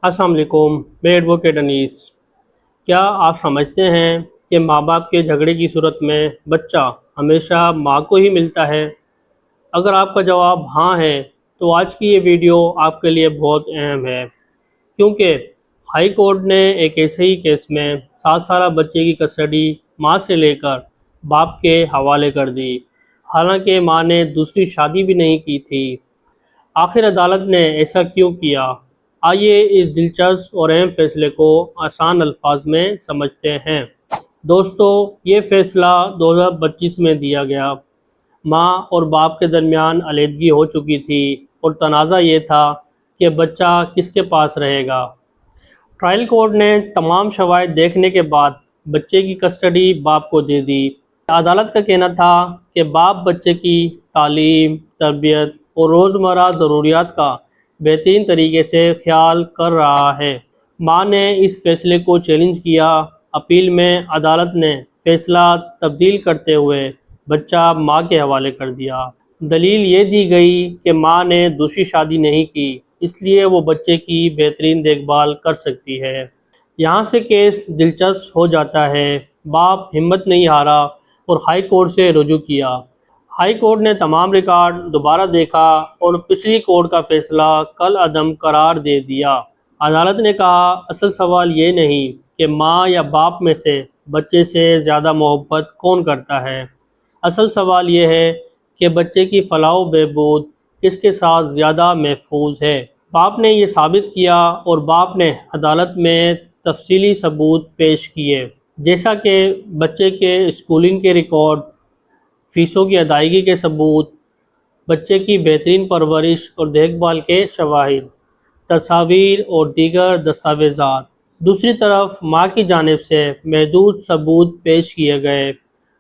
अस्सलाम वालेकुम। मैं एडवोकेट अनीस। क्या आप समझते हैं कि माँ बाप के झगड़े की सूरत में बच्चा हमेशा माँ को ही मिलता है? अगर आपका जवाब हाँ है तो आज की ये वीडियो आपके लिए बहुत अहम है, क्योंकि हाई कोर्ट ने एक ऐसे ही केस में 7 साल बच्चे की कस्टडी माँ से लेकर बाप के हवाले कर दी, हालांकि माँ ने दूसरी शादी भी नहीं की थी। आखिर अदालत ने ऐसा क्यों किया? आइए इस दिलचस्प और अहम फैसले को आसान अल्फाज में समझते हैं। दोस्तों, ये फैसला 2025 में दिया गया। माँ और बाप के दरमियान अलहदगी हो चुकी थी और तनाज़ा ये था कि बच्चा किसके पास रहेगा। ट्रायल कोर्ट ने तमाम शवाहिद देखने के बाद बच्चे की कस्टडी बाप को दे दी। अदालत का कहना था कि बाप बच्चे की तालीम, तरबियत और रोज़मर्रा ज़रूरियात का बेहतरीन तरीके से ख्याल कर रहा है। माँ ने इस फैसले को चैलेंज किया। अपील में अदालत ने फैसला तब्दील करते हुए बच्चा माँ के हवाले कर दिया। दलील ये दी गई कि माँ ने दूसरी शादी नहीं की, इसलिए वो बच्चे की बेहतरीन देखभाल कर सकती है। यहाँ से केस दिलचस्प हो जाता है। बाप हिम्मत नहीं हारा और हाई कोर्ट से रुजू किया। हाई कोर्ट ने तमाम रिकॉर्ड दोबारा देखा और पिछली कोर्ट का फैसला कल अदम करार दे दिया। अदालत ने कहा, असल सवाल ये नहीं कि माँ या बाप में से बच्चे से ज़्यादा मोहब्बत कौन करता है। असल सवाल ये है कि बच्चे की फलाह व बहबूद किसके साथ ज़्यादा महफूज है। बाप ने ये साबित किया और बाप ने अदालत में तफसीली सबूत पेश किए, जैसा कि बच्चे के स्कूलिंग के रिकॉर्ड, फ़ीसों की अदायगी के सबूत, बच्चे की बेहतरीन परवरिश और देखभाल के शवाहिद, तस्वीर और दीगर दस्तावेज़ात। दूसरी तरफ माँ की जानिब से महदूद सबूत पेश किए गए।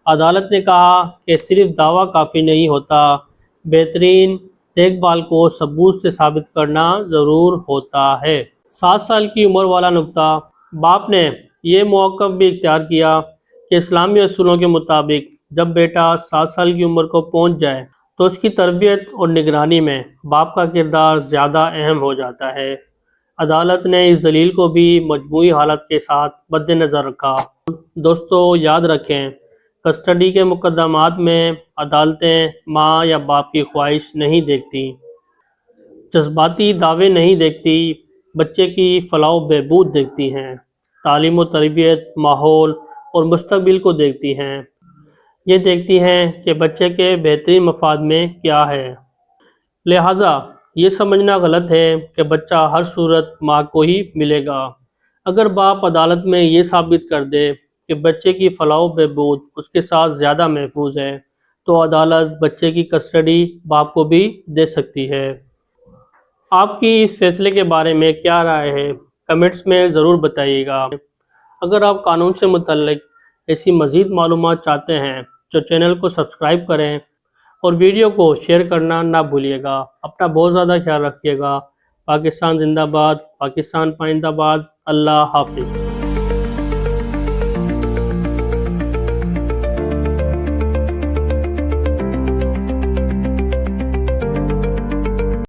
अदालत ने कहा कि सिर्फ दावा काफ़ी नहीं होता, बेहतरीन देखभाल को सबूत से साबित करना ज़रूर होता है। 7 साल की उम्र वाला नुक्ता, बाप ने यह मौक़िफ़ भी इख्तियार किया कि इस्लामी असूलों के मुताबिक जब बेटा 7 साल की उम्र को पहुँच जाए तो उसकी तरबियत और निगरानी में बाप का किरदार ज़्यादा अहम हो जाता है। अदालत ने इस दलील को भी मजमूई हालत के साथ मद्देनज़र रखा। दोस्तों, याद रखें, कस्टडी के मुकदमात में अदालतें माँ या बाप की ख्वाहिश नहीं देखती, जज्बाती दावे नहीं देखती, बच्चे की फलाह व बहबूद देखती हैं, तालीम व तरबियत, माहौल और मुस्तकबिल को देखती हैं। ये देखती हैं कि बच्चे के बेहतरीन मफाद में क्या है। लिहाजा ये समझना गलत है कि बच्चा हर सूरत माँ को ही मिलेगा। अगर बाप अदालत में ये साबित कर दे कि बच्चे की फलाह व बहबूद उसके साथ ज़्यादा महफूज है, तो अदालत बच्चे की कस्टडी बाप को भी दे सकती है। आपकी इस फैसले के बारे में क्या राय है? कमेंट्स में ज़रूर बताइएगा। अगर आप कानून से मुतल्लिक ऐसी मज़ीद मालूमात चाहते हैं तो चैनल को सब्सक्राइब करें और वीडियो को शेयर करना ना भूलिएगा। अपना बहुत ज़्यादा ख्याल रखिएगा। पाकिस्तान जिंदाबाद, पाकिस्तान पाइंदाबाद। अल्लाह हाफिज़।